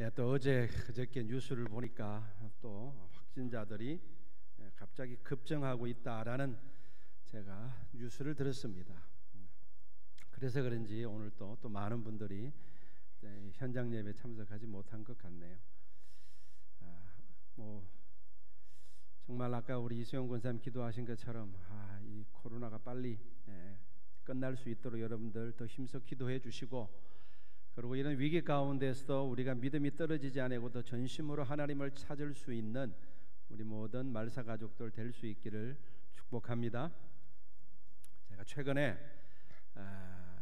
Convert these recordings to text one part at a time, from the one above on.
예, 또 그저께 뉴스를 보니까 또 확진자들이 갑자기 급증하고 있다라는 제가 뉴스를 들었습니다. 그래서 그런지 오늘 또 많은 분들이 현장 예배 참석하지 못한 것 같네요. 정말 아까 우리 이수영 권사님 기도하신 것처럼 이 코로나가 빨리 끝날 수 있도록 여러분들 더 힘써 기도해 주시고, 그리고 이런 위기 가운데서도 우리가 믿음이 떨어지지 않고 더 전심으로 하나님을 찾을 수 있는 우리 모든 말사 가족들 될 수 있기를 축복합니다. 제가 최근에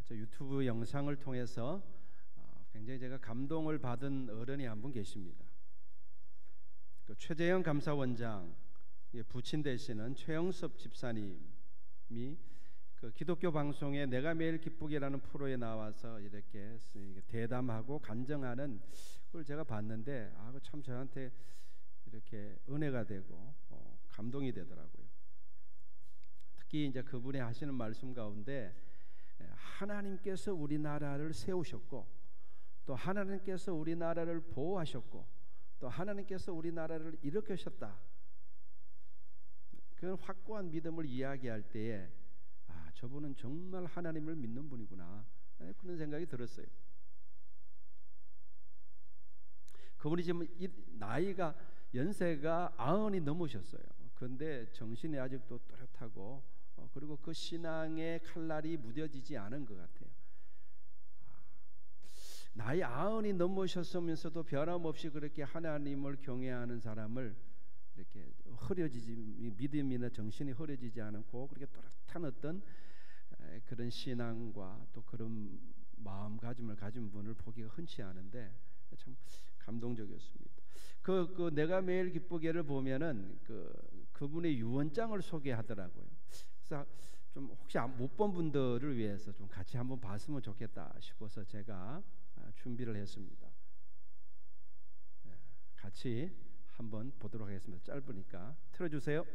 저 유튜브 영상을 통해서 굉장히 제가 감동을 받은 어른이 한 분 계십니다. 그 최재형 감사원장 부친 되시는 최영섭 집사님이 그 기독교 방송에 내가 매일 기쁘게라는 프로에 나와서 이렇게 대담하고 간증하는 걸 제가 봤는데 참 저한테 이렇게 은혜가 되고 감동이 되더라고요. 특히 이제 그분이 하시는 말씀 가운데 하나님께서 우리나라를 세우셨고, 또 하나님께서 우리나라를 보호하셨고, 또 하나님께서 우리나라를 일으키셨다. 그런 확고한 믿음을 이야기할 때에 저분은 정말 하나님을 믿는 분이구나, 그런 생각이 들었어요. 그분이 지금 나이가 연세가 90이 넘으셨어요. 그런데 정신이 아직도 또렷하고 그리고 그 신앙의 칼날이 무뎌지지 않은 것 같아요. 나이 90이 넘으셨으면서도 변함없이 그렇게 하나님을 경외하는 사람을 이렇게 믿음이나 정신이 흐려지지 않고 그렇게 또렷한 어떤 그런 신앙과 또 그런 마음가짐을 가진 분을 보기가 흔치 않은데 참 감동적이었습니다. 그 내가 매일 기쁘게를 보면은 그분의 유언장을 소개하더라고요. 그래서 좀 혹시 못 본 분들을 위해서 좀 같이 한번 봤으면 좋겠다 싶어서 제가 준비를 했습니다. 같이 한번 보도록 하겠습니다. 짧으니까 틀어주세요.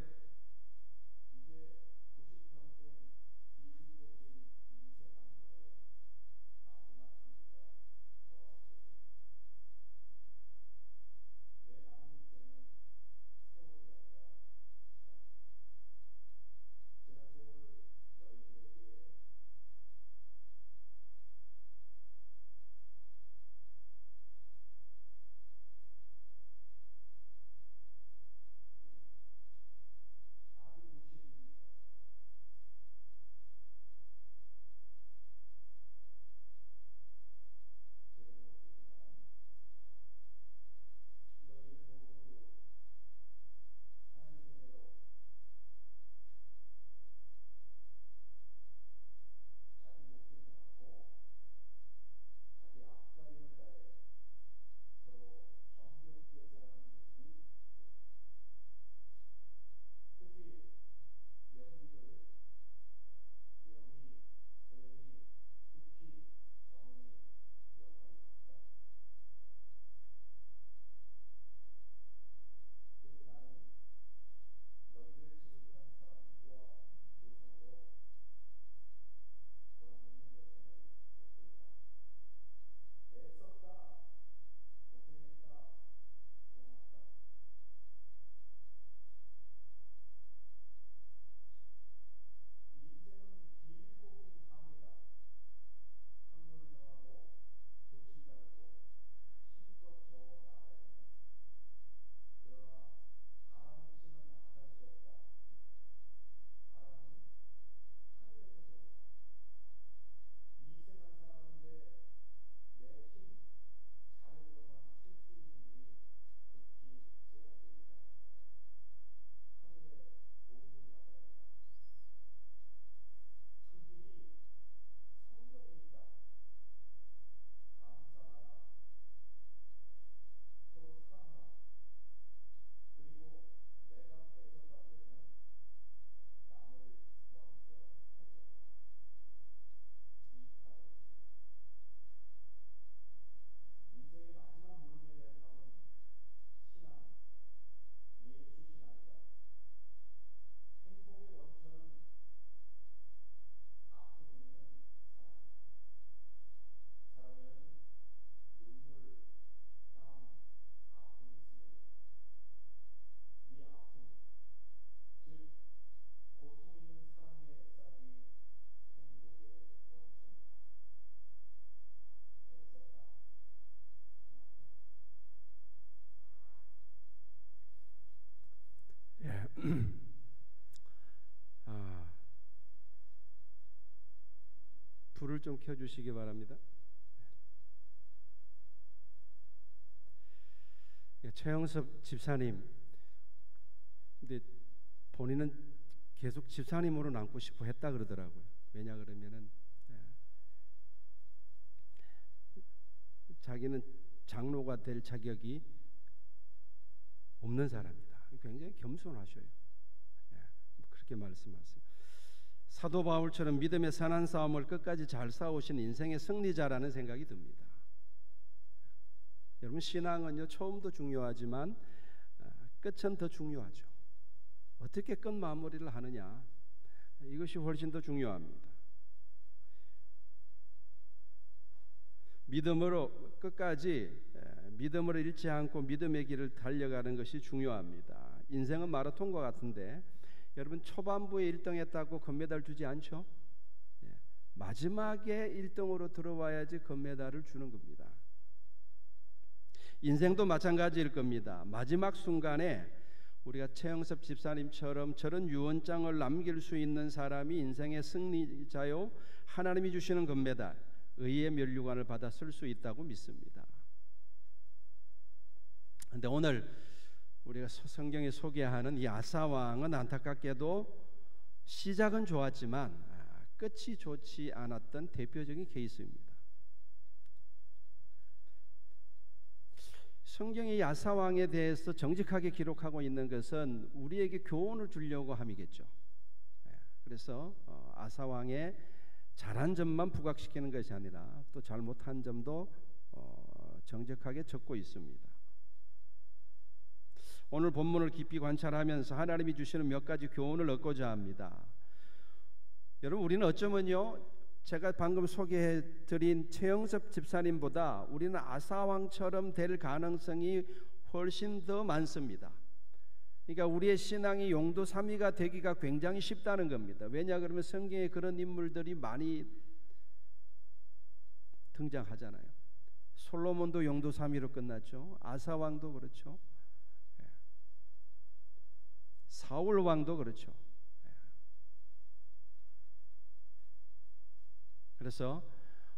좀 켜주시기 바랍니다. 최영섭 집사님, 근데 본인은 계속 집사님으로 남고 싶어 했다 그러더라고요. 왜냐 그러면은 자기는 장로가 될 자격이 없는 사람이다. 굉장히 겸손하셔요. 그렇게 말씀하세요. 사도 바울처럼 믿음의 선한 싸움을 끝까지 잘 싸우신 인생의 승리자라는 생각이 듭니다. 여러분, 신앙은요, 처음도 중요하지만 끝은 더 중요하죠. 어떻게 끝 마무리를 하느냐, 이것이 훨씬 더 중요합니다. 믿음으로 끝까지 믿음으로 잃지 않고 믿음의 길을 달려가는 것이 중요합니다. 인생은 마라톤과 같은데 여러분, 초반부에 1등했다고 금메달 주지 않죠? 마지막에 1등으로 들어와야지 금메달을 주는 겁니다. 인생도 마찬가지일 겁니다. 마지막 순간에 우리가 최영섭 집사님처럼 저런 유언장을 남길 수 있는 사람이 인생의 승리자요, 하나님이 주시는 금메달, 의의 면류관을 받아 쓸 수 있다고 믿습니다. 그런데 오늘 우리가 성경에 소개하는 이 아사왕은 안타깝게도 시작은 좋았지만 끝이 좋지 않았던 대표적인 케이스입니다. 성경이 아사왕에 대해서 정직하게 기록하고 있는 것은 우리에게 교훈을 주려고 함이겠죠. 그래서 아사왕의 잘한 점만 부각시키는 것이 아니라 또 잘못한 점도 정직하게 적고 있습니다. 오늘 본문을 깊이 관찰하면서 하나님이 주시는 몇 가지 교훈을 얻고자 합니다. 여러분, 우리는 어쩌면요, 제가 방금 소개해드린 최영섭 집사님보다 우리는 아사왕처럼 될 가능성이 훨씬 더 많습니다. 그러니까 우리의 신앙이 용도삼위가 되기가 굉장히 쉽다는 겁니다. 왜냐 그러면 성경에 그런 인물들이 많이 등장하잖아요. 솔로몬도 용도삼위로 끝났죠. 아사왕도 그렇죠. 사울 왕도 그렇죠. 그래서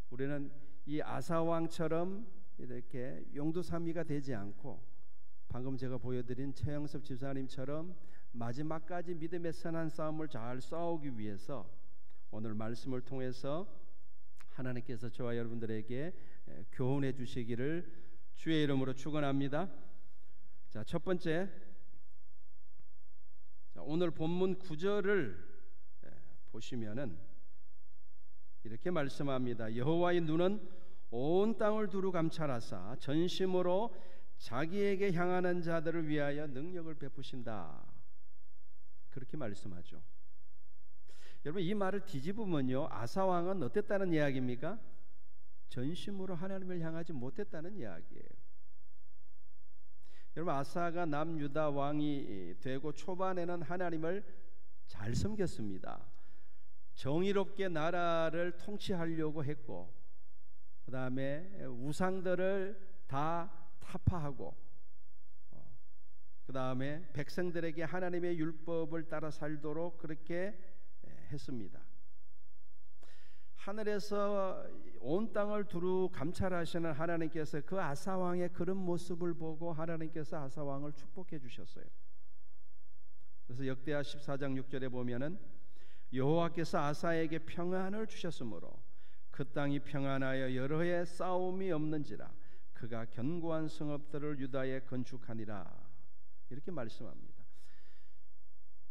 우리는 이 아사왕처럼 이렇게 용도삼위가 되지 않고 방금 제가 보여드린 최영섭 집사님처럼 마지막까지 믿음의 선한 싸움을 잘 싸우기 위해서 오늘 말씀을 통해서 하나님께서 저와 여러분들에게 교훈해 주시기를 주의 이름으로 축원합니다. 자, 첫 번째, 오늘 본문 9절을 보시면은 이렇게 말씀합니다. 여호와의 눈은 온 땅을 두루 감찰하사 전심으로 자기에게 향하는 자들을 위하여 능력을 베푸신다. 그렇게 말씀하죠. 여러분, 이 말을 뒤집으면요, 아사왕은 어땠다는 이야기입니까? 전심으로 하나님을 향하지 못했다는 이야기예요. 여러분, 아사가 남유다 왕이 되고 초반에는 하나님을 잘 섬겼습니다. 정의롭게 나라를 통치하려고 했고, 그 다음에 우상들을 다 타파하고, 그 다음에 백성들에게 하나님의 율법을 따라 살도록 그렇게 했습니다. 하늘에서 온 땅을 두루 감찰하시는 하나님께서 그 아사왕의 그런 모습을 보고 하나님께서 아사왕을 축복해 주셨어요. 그래서 역대하 14장 6절에 보면은 여호와께서 아사에게 평안을 주셨으므로 그 땅이 평안하여 여러 해 싸움이 없는지라 그가 견고한 성읍들을 유다에 건축하니라. 이렇게 말씀합니다.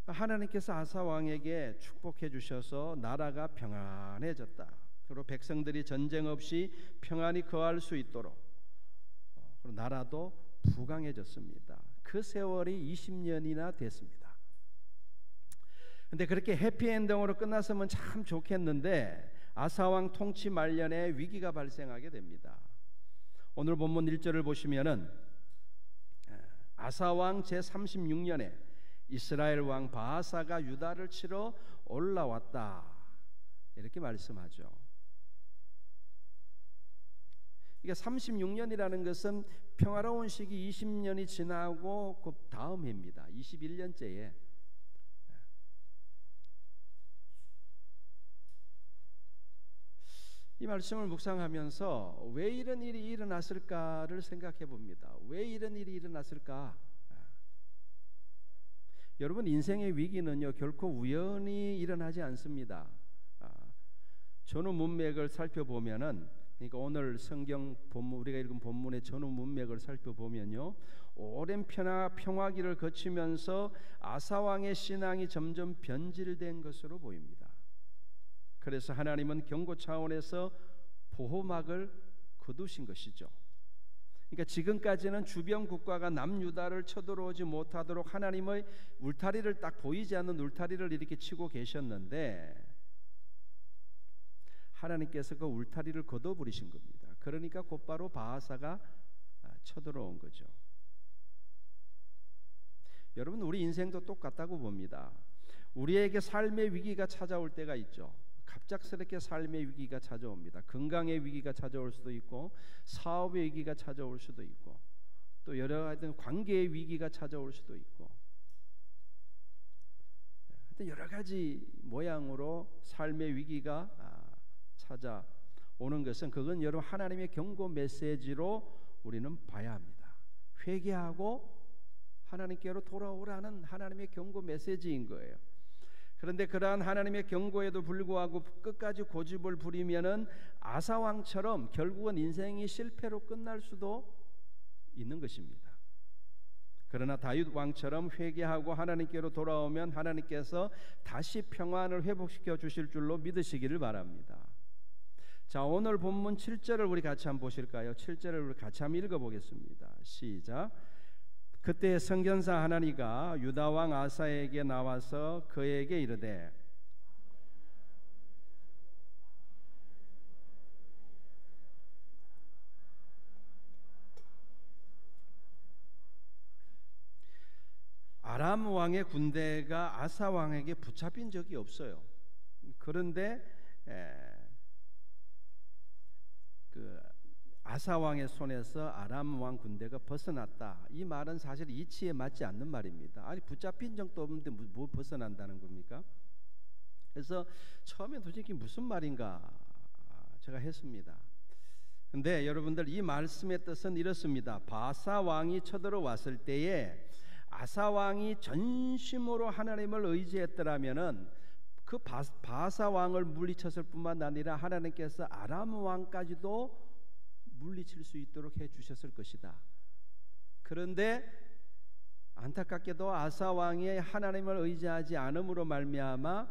하나님께서 아사 왕에게 축복해 주셔서 나라가 평안해졌다. 그리고 백성들이 전쟁 없이 평안히 거할 수 있도록, 그리고 나라도 부강해졌습니다. 그 세월이 20년이나 됐습니다. 근데 그렇게 해피엔딩으로 끝났으면 참 좋겠는데 아사왕 통치 말년에 위기가 발생하게 됩니다. 오늘 본문 1절을 보시면은 아사왕 제36년에 이스라엘 왕 바하사가 유다를 치러 올라왔다. 이렇게 말씀하죠. 이게 36년이라는 것은 평화로운 시기 20년이 지나고 그 다음 해입니다. 21년째에. 이 말씀을 묵상하면서 왜 이런 일이 일어났을까를 생각해 봅니다. 왜 이런 일이 일어났을까? 여러분, 인생의 위기는요 결코 우연히 일어나지 않습니다. 전후 문맥을 살펴보면은, 그러니까 오늘 성경 본문, 우리가 읽은 본문의 전후 문맥을 살펴보면요, 오랜 평화기를 거치면서 아사 왕의 신앙이 점점 변질된 것으로 보입니다. 그래서 하나님은 경고 차원에서 보호막을 거두신 것이죠. 그러니까 지금까지는 주변 국가가 남유다를 쳐들어오지 못하도록 하나님의 울타리를, 딱 보이지 않는 울타리를 이렇게 치고 계셨는데, 하나님께서 그 울타리를 걷어버리신 겁니다. 그러니까 곧바로 바하사가 쳐들어온 거죠. 여러분, 우리 인생도 똑같다고 봅니다. 우리에게 삶의 위기가 찾아올 때가 있죠. 갑작스럽게 삶의 위기가 찾아옵니다. 건강의 위기가 찾아올 수도 있고, 사업의 위기가 찾아올 수도 있고, 또 여러 가지 관계의 위기가 찾아올 수도 있고, 하여튼 여러 가지 모양으로 삶의 위기가 찾아오는 것은, 그건 여러분 하나님의 경고 메시지로 우리는 봐야 합니다. 회개하고 하나님께로 돌아오라는 하나님의 경고 메시지인 거예요. 그런데 그러한 하나님의 경고에도 불구하고 끝까지 고집을 부리면은 아사 왕처럼 결국은 인생이 실패로 끝날 수도 있는 것입니다. 그러나 다윗 왕처럼 회개하고 하나님께로 돌아오면 하나님께서 다시 평안을 회복시켜 주실 줄로 믿으시기를 바랍니다. 자, 오늘 본문 7절을 우리 같이 한번 보실까요? 7절을 우리 같이 한번 읽어보겠습니다. 시작. 그때 선견사 하나니가 유다 왕 아사에게 나와서 그에게 이르되, 아람 왕의 군대가 아사 왕에게 붙잡힌 적이 없어요. 그런데 그 아사 왕의 손에서 아람 왕 군대가 벗어났다. 이 말은 사실 이치에 맞지 않는 말입니다. 아니, 붙잡힌 적도 없는데 뭐 벗어난다는 겁니까? 그래서 처음에 도대체 무슨 말인가 제가 했습니다. 근데 여러분들, 이 말씀의 뜻은 이렇습니다. 바사 왕이 쳐들어왔을 때에 아사 왕이 전심으로 하나님을 의지했더라면은 그 바사 왕을 물리쳤을 뿐만 아니라 하나님께서 아람 왕까지도 물리칠 수 있도록 해 주셨을 것이다. 그런데 안타깝게도 아사 왕이 하나님을 의지하지 않음으로 말미암아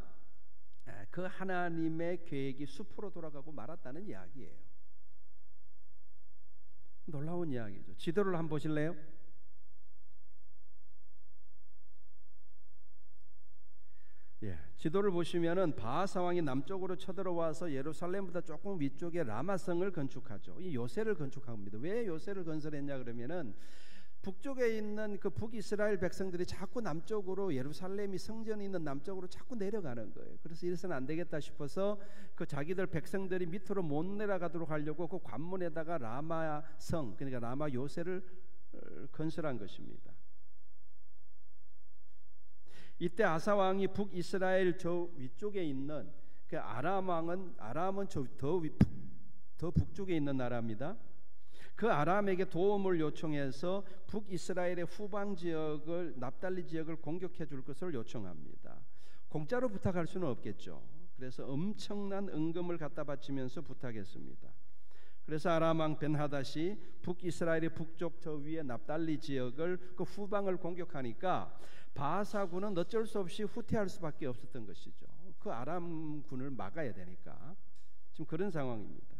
그 하나님의 계획이 수포로 돌아가고 말았다는 이야기예요. 놀라운 이야기죠. 지도를 한번 보실래요? 지도를 보시면은 바하사 왕이 남쪽으로 쳐들어와서 예루살렘보다 조금 위쪽에 라마성을 건축하죠. 이 요새를 건축합니다. 왜 요새를 건설했냐 그러면은 북쪽에 있는 그 북이스라엘 백성들이 자꾸 남쪽으로, 예루살렘이 성전이 있는 남쪽으로 자꾸 내려가는 거예요. 그래서 이래서는 안 되겠다 싶어서 그 자기들 백성들이 밑으로 못 내려가도록 하려고 그 관문에다가 라마성, 그러니까 라마 요새를 건설한 것입니다. 이때 아사 왕이 북이스라엘 저 위쪽에 있는 그 아람은 더 북쪽에 있는 나라입니다. 그 아람에게 도움을 요청해서 북이스라엘의 후방 지역을, 납달리 지역을 공격해 줄 것을 요청합니다. 공짜로 부탁할 수는 없겠죠. 그래서 엄청난 은금을 갖다 바치면서 부탁했습니다. 그래서 아람 왕 벤하닷이 북이스라엘의 북쪽 저 위에 납달리 지역을, 그 후방을 공격하니까 바하사군은 어쩔 수 없이 후퇴할 수밖에 없었던 것이죠. 그 아람군을 막아야 되니까. 지금 그런 상황입니다.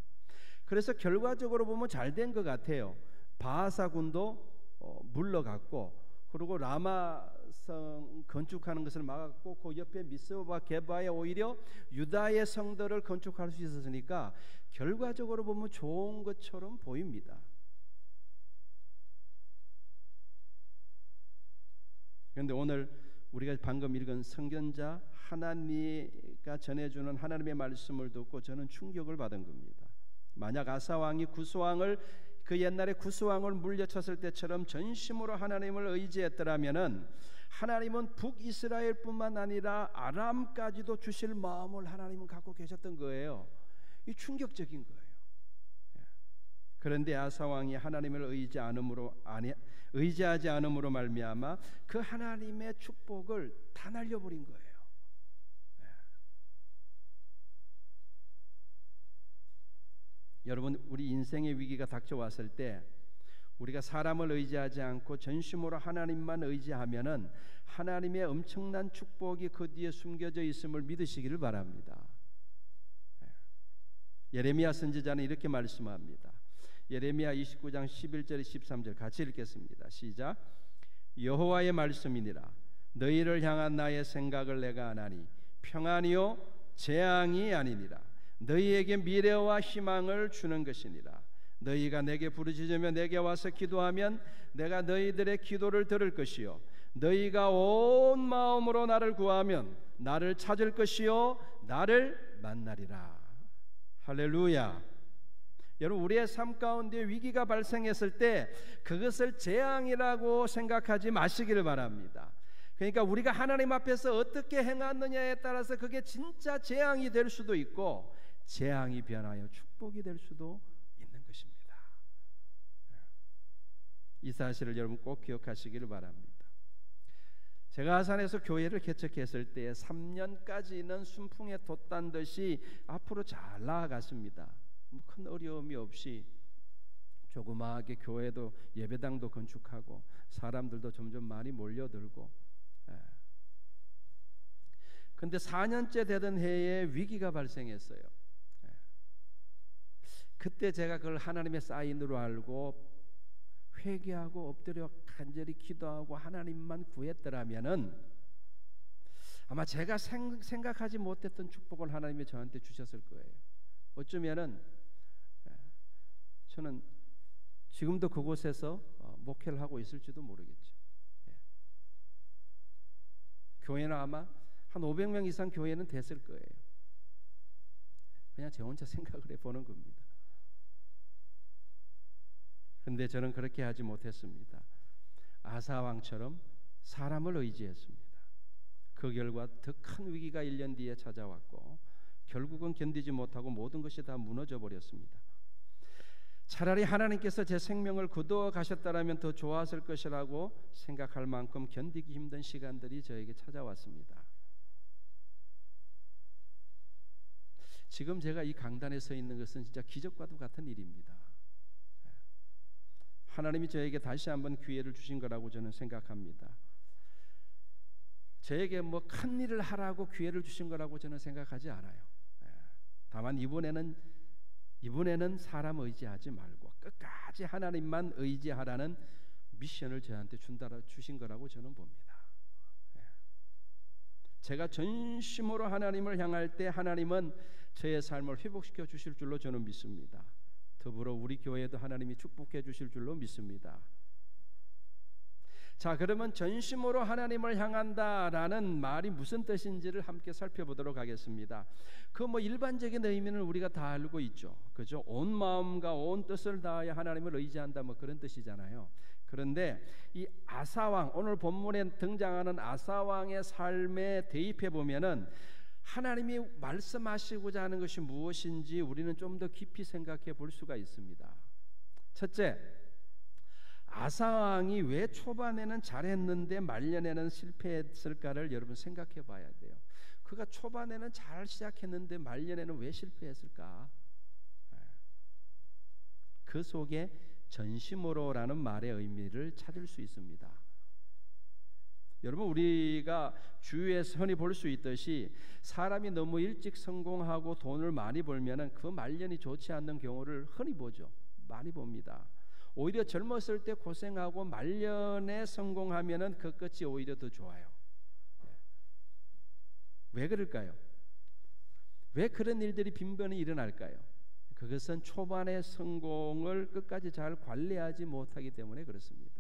그래서 결과적으로 보면 잘 된 것 같아요. 바하사군도 물러갔고, 그리고 라마성 건축하는 것을 막았고, 그 옆에 미스바와 게바에 오히려 유다의 성들을 건축할 수 있었으니까 결과적으로 보면 좋은 것처럼 보입니다. 그런데 오늘 우리가 방금 읽은 선견자 하나님가 전해주는 하나님의 말씀을 듣고 저는 충격을 받은 겁니다. 만약 아사 왕이 구스왕을, 그 옛날에 구스왕을 물려쳤을 때처럼 전심으로 하나님을 의지했더라면은 하나님은 북이스라엘뿐만 아니라 아람까지도 주실 마음을 하나님은 갖고 계셨던 거예요. 이 충격적인 거예요. 그런데 아사 왕이 하나님을 의지하지 않음으로 말미암아 그 하나님의 축복을 다 날려버린 거예요. 여러분, 우리 인생의 위기가 닥쳐왔을 때 우리가 사람을 의지하지 않고 전심으로 하나님만 의지하면은 하나님의 엄청난 축복이 그 뒤에 숨겨져 있음을 믿으시기를 바랍니다. 예레미야 선지자는 이렇게 말씀합니다. 예레미야 29장 11절 13절 같이 읽겠습니다. 시작. 여호와의 말씀이니라. 너희를 향한 나의 생각을 내가 아나니 평안이요 재앙이 아니니라. 너희에게 미래와 희망을 주는 것이니라. 너희가 내게 부르짖으며 내게 와서 기도하면 내가 너희들의 기도를 들을 것이요 너희가 온 마음으로 나를 구하면 나를 찾을 것이요 나를 만나리라. 할렐루야. 여러분, 우리의 삶 가운데 위기가 발생했을 때 그것을 재앙이라고 생각하지 마시기를 바랍니다. 그러니까 우리가 하나님 앞에서 어떻게 행하느냐에 따라서 그게 진짜 재앙이 될 수도 있고 재앙이 변하여 축복이 될 수도 있는 것입니다. 이 사실을 여러분 꼭 기억하시기를 바랍니다. 제가 아산에서 교회를 개척했을 때 3년까지는 순풍에 돛단 듯이 앞으로 잘 나아갔습니다. 큰 어려움이 없이 조그마하게 교회도 예배당도 건축하고 사람들도 점점 많이 몰려들고. 근데 4년째 되던 해에 위기가 발생했어요. 그때 제가 그걸 하나님의 사인으로 알고 회개하고 엎드려 간절히 기도하고 하나님만 구했더라면은 아마 제가 생각하지 못했던 축복을 하나님이 저한테 주셨을 거예요. 어쩌면은 저는 지금도 그곳에서 목회를 하고 있을지도 모르겠죠. 교회는 아마 한 500명 이상 교회는 됐을 거예요. 그냥 제 혼자 생각을 해보는 겁니다. 근데 저는 그렇게 하지 못했습니다. 아사 왕처럼 사람을 의지했습니다. 그 결과 더 큰 위기가 1년 뒤에 찾아왔고 결국은 견디지 못하고 모든 것이 다 무너져 버렸습니다. 차라리 하나님께서 제 생명을 거두어 가셨다라면 더 좋았을 것이라고 생각할 만큼 견디기 힘든 시간들이 저에게 찾아왔습니다. 지금 제가 이 강단에 서 있는 것은 진짜 기적과도 같은 일입니다. 하나님이 저에게 다시 한번 기회를 주신 거라고 저는 생각합니다. 저에게 뭐 큰 일을 하라고 기회를 주신 거라고 저는 생각하지 않아요. 다만 이번에는 사람 의지하지 말고 끝까지 하나님만 의지하라는 미션을 저한테 주신 거라고 저는 봅니다. 제가 전심으로 하나님을 향할 때 하나님은 저의 삶을 회복시켜 주실 줄로 저는 믿습니다. 더불어 우리 교회도 하나님이 축복해 주실 줄로 믿습니다. 자, 그러면 전심으로 하나님을 향한다라는 말이 무슨 뜻인지를 함께 살펴보도록 하겠습니다. 그 뭐 일반적인 의미는 우리가 다 알고 있죠. 그죠? 온 마음과 온 뜻을 다하여 하나님을 의지한다, 뭐 그런 뜻이잖아요. 그런데 이 아사왕, 오늘 본문에 등장하는 아사왕의 삶에 대입해 보면은 하나님이 말씀하시고자 하는 것이 무엇인지 우리는 좀 더 깊이 생각해 볼 수가 있습니다. 첫째, 아사왕이 왜 초반에는 잘했는데 말년에는 실패했을까를 여러분 생각해 봐야 돼요. 그가 초반에는 잘 시작했는데 말년에는 왜 실패했을까? 그 속에 전심으로라는 말의 의미를 찾을 수 있습니다. 여러분, 우리가 주위에서 흔히 볼 수 있듯이 사람이 너무 일찍 성공하고 돈을 많이 벌면은 그 말년이 좋지 않는 경우를 흔히 보죠. 많이 봅니다. 오히려 젊었을 때 고생하고 말년에 성공하면은 그 끝이 오히려 더 좋아요. 왜 그럴까요? 왜 그런 일들이 빈번히 일어날까요? 그것은 초반의 성공을 끝까지 잘 관리하지 못하기 때문에 그렇습니다.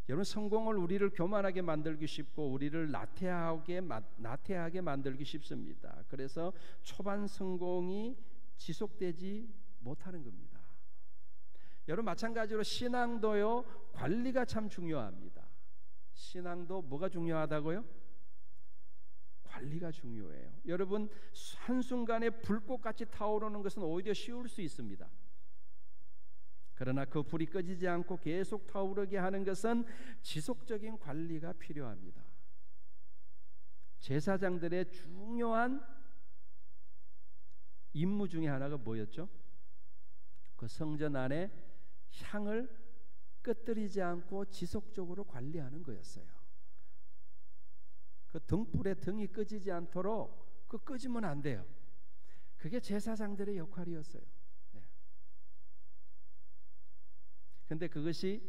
여러분, 성공을 우리를 교만하게 만들기 쉽고 우리를 나태하게 만들기 쉽습니다. 그래서 초반 성공이 지속되지 못하는 겁니다. 여러분, 마찬가지로 신앙도요, 관리가 참 중요합니다. 신앙도 뭐가 중요하다고요? 관리가 중요해요. 여러분, 한순간에 불꽃같이 타오르는 것은 오히려 쉬울 수 있습니다. 그러나 그 불이 꺼지지 않고 계속 타오르게 하는 것은 지속적인 관리가 필요합니다. 제사장들의 중요한 임무 중에 하나가 뭐였죠? 그 성전 안에 향을 꺼뜨리지 않고 지속적으로 관리하는 거였어요. 그 등불에 등이 꺼지지 않도록 그 꺼지면 안 돼요. 그게 제사장들의 역할이었어요. 그런데 그것이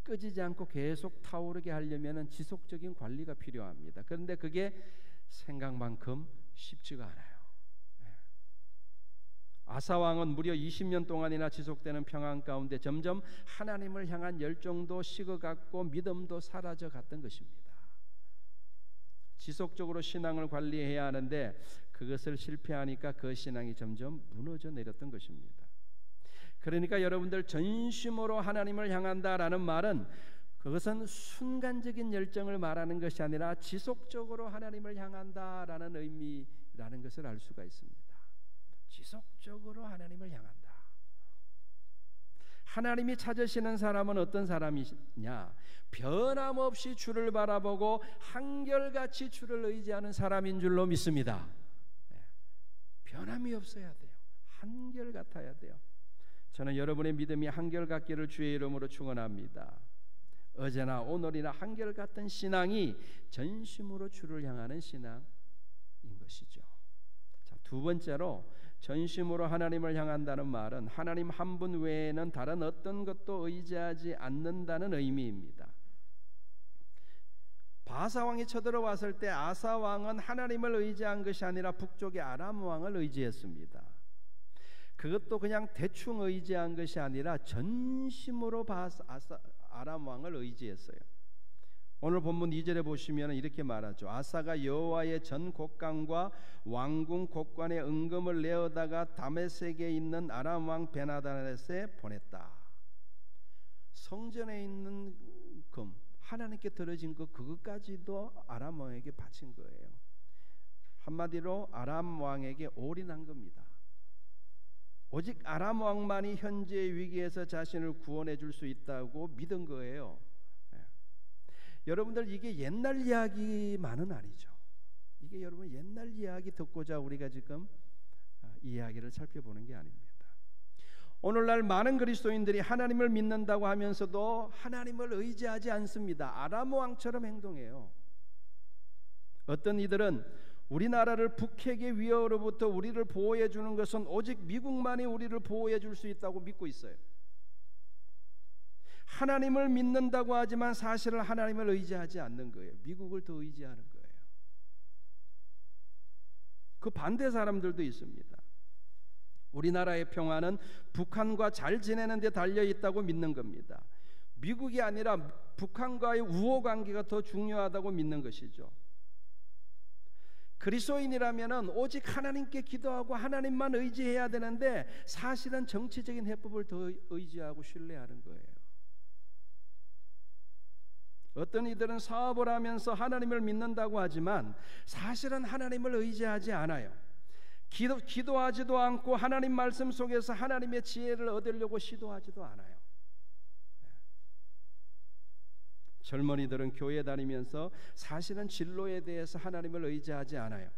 꺼지지 않고 계속 타오르게 하려면 지속적인 관리가 필요합니다. 그런데 그게 생각만큼 쉽지가 않아요. 아사 왕은 무려 20년 동안이나 지속되는 평안 가운데 점점 하나님을 향한 열정도 식어갔고 믿음도 사라져 갔던 것입니다. 지속적으로 신앙을 관리해야 하는데 그것을 실패하니까 그 신앙이 점점 무너져 내렸던 것입니다. 그러니까 여러분들, 전심으로 하나님을 향한다라는 말은 그것은 순간적인 열정을 말하는 것이 아니라 지속적으로 하나님을 향한다라는 의미라는 것을 알 수가 있습니다. 지속적으로 하나님을 향한다. 하나님이 찾으시는 사람은 어떤 사람이냐? 변함없이 주를 바라보고 한결같이 주를 의지하는 사람인 줄로 믿습니다. 변함이 없어야 돼요. 한결같아야 돼요. 저는 여러분의 믿음이 한결같기를 주의 이름으로 축원합니다. 어제나 오늘이나 한결같은 신앙이 전심으로 주를 향하는 신앙인 것이죠. 자, 두 번째로, 전심으로 하나님을 향한다는 말은 하나님 한 분 외에는 다른 어떤 것도 의지하지 않는다는 의미입니다. 바사 왕이 쳐들어왔을 때 아사 왕은 하나님을 의지한 것이 아니라 북쪽의 아람 왕을 의지했습니다. 그것도 그냥 대충 의지한 것이 아니라 전심으로 아람 왕을 의지했어요. 오늘 본문 2절에 보시면 이렇게 말하죠. 아사가 여호와의 전 곡간과 왕궁 곡간의 은금을 내어다가 다메섹에 있는 아람 왕 베나다렛에 보냈다. 성전에 있는 금, 하나님께 드려진 그것까지도 아람 왕에게 바친 거예요. 한마디로 아람 왕에게 올인한 겁니다. 오직 아람 왕만이 현재의 위기에서 자신을 구원해 줄 수 있다고 믿은 거예요. 여러분들, 이게 옛날 이야기만은 아니죠. 이게 여러분 옛날 이야기 듣고자 우리가 지금 이 이야기를 살펴보는 게 아닙니다. 오늘날 많은 그리스도인들이 하나님을 믿는다고 하면서도 하나님을 의지하지 않습니다. 아람 왕처럼 행동해요. 어떤 이들은 우리나라를 북핵의 위협으로부터 우리를 보호해 주는 것은 오직 미국만이 우리를 보호해 줄 수 있다고 믿고 있어요. 하나님을 믿는다고 하지만 사실은 하나님을 의지하지 않는 거예요. 미국을 더 의지하는 거예요. 그 반대 사람들도 있습니다. 우리나라의 평화는 북한과 잘 지내는 데 달려 있다고 믿는 겁니다. 미국이 아니라 북한과의 우호 관계가 더 중요하다고 믿는 것이죠. 그리스도인이라면 오직 하나님께 기도하고 하나님만 의지해야 되는데 사실은 정치적인 해법을 더 의지하고 신뢰하는 거예요. 어떤 이들은 사업을 하면서 하나님을 믿는다고 하지만 사실은 하나님을 의지하지 않아요. 기도하지도 않고 하나님 말씀 속에서 하나님의 지혜를 얻으려고 시도하지도 않아요. 젊은이들은 교회 다니면서 사실은 진로에 대해서 하나님을 의지하지 않아요.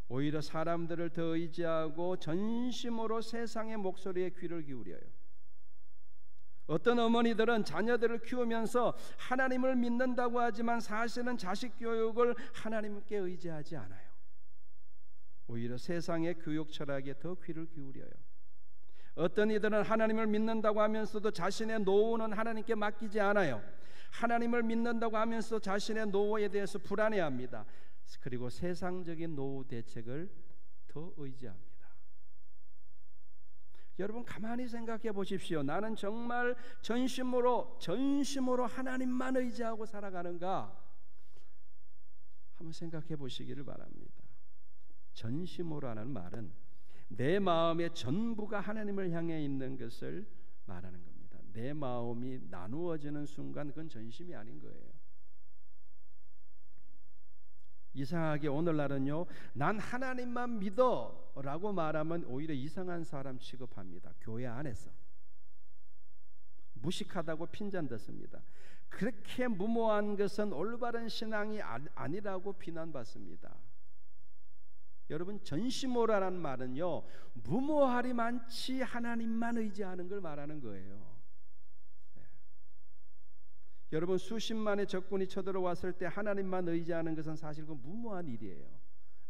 오히려 사람들을 더 의지하고 전심으로 세상의 목소리에 귀를 기울여요. 어떤 어머니들은 자녀들을 키우면서 하나님을 믿는다고 하지만 사실은 자식 교육을 하나님께 의지하지 않아요. 오히려 세상의 교육 철학에 더 귀를 기울여요. 어떤 이들은 하나님을 믿는다고 하면서도 자신의 노후는 하나님께 맡기지 않아요. 하나님을 믿는다고 하면서 자신의 노후에 대해서 불안해합니다. 그리고 세상적인 노후 대책을 더 의지합니다. 여러분, 가만히 생각해 보십시오. 나는 정말 전심으로 하나님만 의지하고 살아가는가? 한번 생각해 보시기를 바랍니다. 전심으로 하는 말은 내 마음의 전부가 하나님을 향해 있는 것을 말하는 겁니다. 내 마음이 나누어지는 순간 그건 전심이 아닌 거예요. 이상하게 오늘날은요, 난 하나님만 믿어 라고 말하면 오히려 이상한 사람 취급합니다. 교회 안에서 무식하다고 핀잔 듣습니다. 그렇게 무모한 것은 올바른 신앙이 아니라고 비난받습니다. 여러분, 전심오라라는 말은요, 무모하리 많지 하나님만 의지하는 걸 말하는 거예요. 여러분, 수십만의 적군이 쳐들어왔을 때 하나님만 의지하는 것은 사실 그 무모한 일이에요.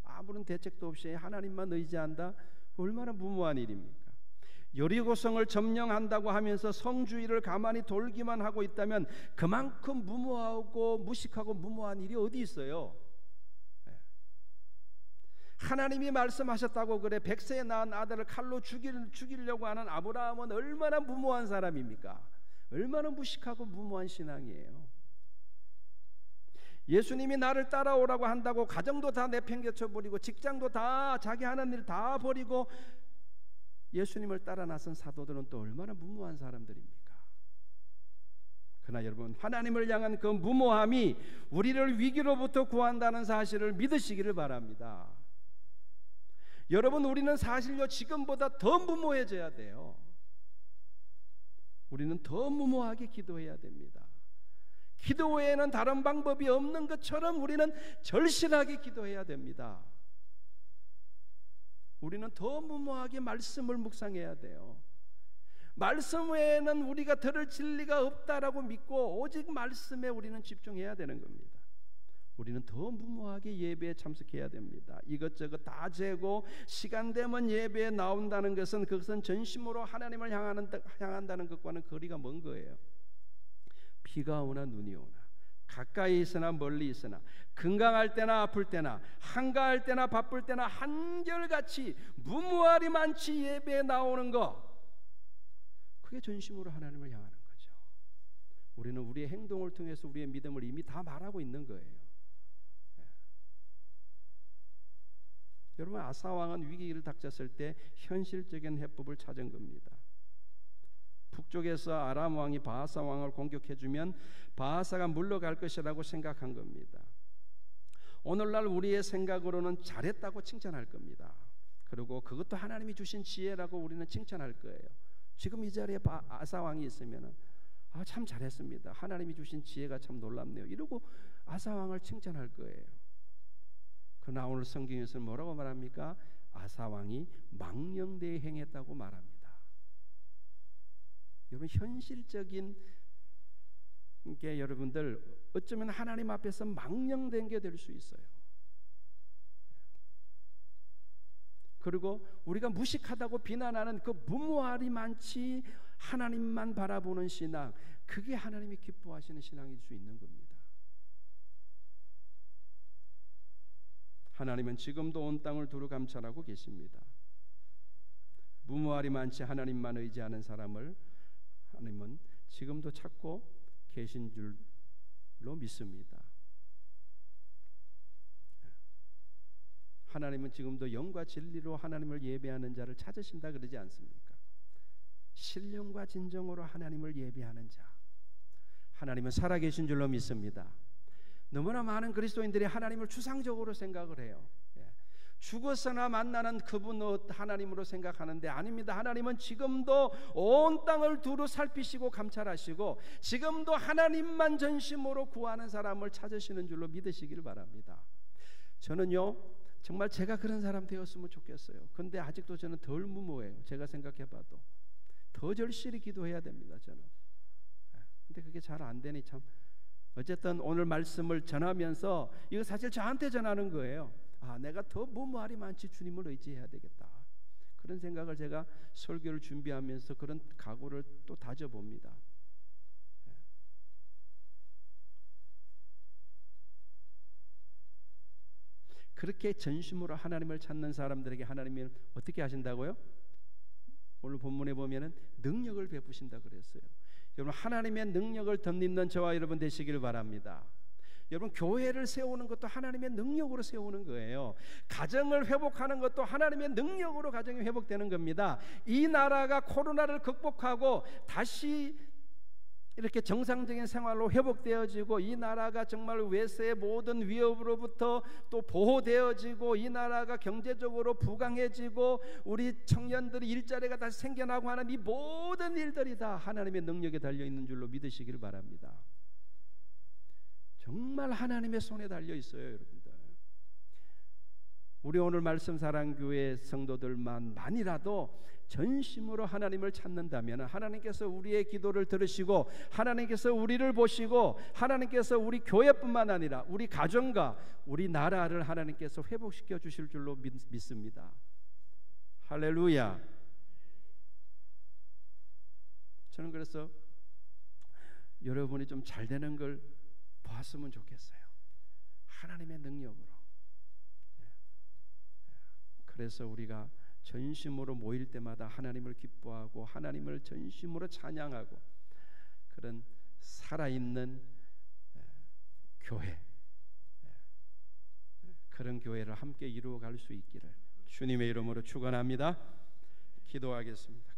아무런 대책도 없이 하나님만 의지한다? 얼마나 무모한 일입니까? 여리고성을 점령한다고 하면서 성주의를 가만히 돌기만 하고 있다면 그만큼 무모하고 무식하고 무모한 일이 어디 있어요? 하나님이 말씀하셨다고 그래 100세에 낳은 아들을 칼로 죽이려고 하는 아브라함은 얼마나 무모한 사람입니까? 얼마나 무식하고 무모한 신앙이에요. 예수님이 나를 따라오라고 한다고 가정도 다 내팽개쳐버리고 직장도 다 자기 하는 일 다 버리고 예수님을 따라 나선 사도들은 또 얼마나 무모한 사람들입니까? 그러나 여러분, 하나님을 향한 그 무모함이 우리를 위기로부터 구한다는 사실을 믿으시기를 바랍니다. 여러분, 우리는 사실요 지금보다 더 무모해져야 돼요. 우리는 더 무모하게 기도해야 됩니다. 기도 외에는 다른 방법이 없는 것처럼 우리는 절실하게 기도해야 됩니다. 우리는 더 무모하게 말씀을 묵상해야 돼요. 말씀 외에는 우리가 들을 진리가 없다라고 믿고 오직 말씀에 우리는 집중해야 되는 겁니다. 우리는 더 무모하게 예배에 참석해야 됩니다. 이것저것 다 재고 시간 되면 예배에 나온다는 것은 그것은 전심으로 하나님을 향한다는 것과는 거리가 먼 거예요. 비가 오나 눈이 오나 가까이 있으나 멀리 있으나 건강할 때나 아플 때나 한가할 때나 바쁠 때나 한결같이 무모하리 많지 예배에 나오는 것, 그게 전심으로 하나님을 향하는 거죠. 우리는 우리의 행동을 통해서 우리의 믿음을 이미 다 말하고 있는 거예요. 여러분, 아사왕은 위기를 닥쳤을 때 현실적인 해법을 찾은 겁니다. 북쪽에서 아람 왕이 바하사 왕을 공격해주면 바하사가 물러갈 것이라고 생각한 겁니다. 오늘날 우리의 생각으로는 잘했다고 칭찬할 겁니다. 그리고 그것도 하나님이 주신 지혜라고 우리는 칭찬할 거예요. 지금 이 자리에 아사 왕이 있으면 참 잘했습니다. 하나님이 주신 지혜가 참 놀랍네요. 이러고 아사 왕을 칭찬할 거예요. 그러나 오늘 성경에서는 뭐라고 말합니까? 아사 왕이 망령되이 행했다고 말합니다. 여러분, 현실적인 게 여러분들 어쩌면 하나님 앞에서 망령된 게 될 수 있어요. 그리고 우리가 무식하다고 비난하는 그 무모하리 많지 하나님만 바라보는 신앙, 그게 하나님이 기뻐하시는 신앙일 수 있는 겁니다. 하나님은 지금도 온 땅을 두루 감찰하고 계십니다. 무모하리 많지 하나님만 의지하는 사람을 하나님은 지금도 찾고 계신 줄로 믿습니다. 하나님은 지금도 영과 진리로 하나님을 예배하는 자를 찾으신다 그러지 않습니까? 신령과 진정으로 하나님을 예배하는 자, 하나님은 살아계신 줄로 믿습니다. 너무나 많은 그리스도인들이 하나님을 추상적으로 생각을 해요. 죽어서나 만나는 그분 하나님으로 생각하는데 아닙니다. 하나님은 지금도 온 땅을 두루 살피시고 감찰하시고 지금도 하나님만 전심으로 구하는 사람을 찾으시는 줄로 믿으시길 바랍니다. 저는요 정말 제가 그런 사람 되었으면 좋겠어요. 근데 아직도 저는 덜 무모해요. 제가 생각해봐도 더 절실히 기도해야 됩니다. 저는. 근데 그게 잘 안 되니 참. 어쨌든 오늘 말씀을 전하면서 이거 사실 저한테 전하는 거예요. 내가 더 무모하리 많지 주님을 의지해야 되겠다. 그런 생각을 제가 설교를 준비하면서 그런 각오를 또 다져봅니다. 그렇게 전심으로 하나님을 찾는 사람들에게 하나님이 어떻게 하신다고요? 오늘 본문에 보면은 능력을 베푸신다 그랬어요. 여러분, 하나님의 능력을 덧입는 저와 여러분 되시기를 바랍니다. 여러분, 교회를 세우는 것도 하나님의 능력으로 세우는 거예요. 가정을 회복하는 것도 하나님의 능력으로 가정이 회복되는 겁니다. 이 나라가 코로나를 극복하고 다시 이렇게 정상적인 생활로 회복되어지고 이 나라가 정말 외세의 모든 위협으로부터 또 보호되어지고 이 나라가 경제적으로 부강해지고 우리 청년들이 일자리가 다시 생겨나고 하는 이 모든 일들이 다 하나님의 능력에 달려있는 줄로 믿으시길 바랍니다. 정말 하나님의 손에 달려있어요, 여러분들. 우리 오늘 말씀 사랑교회 성도들만이라도 전심으로 하나님을 찾는다면 하나님께서 우리의 기도를 들으시고 하나님께서 우리를 보시고 하나님께서 우리 교회뿐만 아니라 우리 가정과 우리 나라를 하나님께서 회복시켜 주실 줄로 믿습니다. 할렐루야. 저는 그래서 여러분이 좀 잘 되는 걸 보았으면 좋겠어요. 하나님의 능력으로. 그래서 우리가 전심으로 모일 때마다 하나님을 기뻐하고 하나님을 전심으로 찬양하고 그런 살아있는 교회, 그런 교회를 함께 이루어갈 수 있기를 주님의 이름으로 축원합니다. 기도하겠습니다.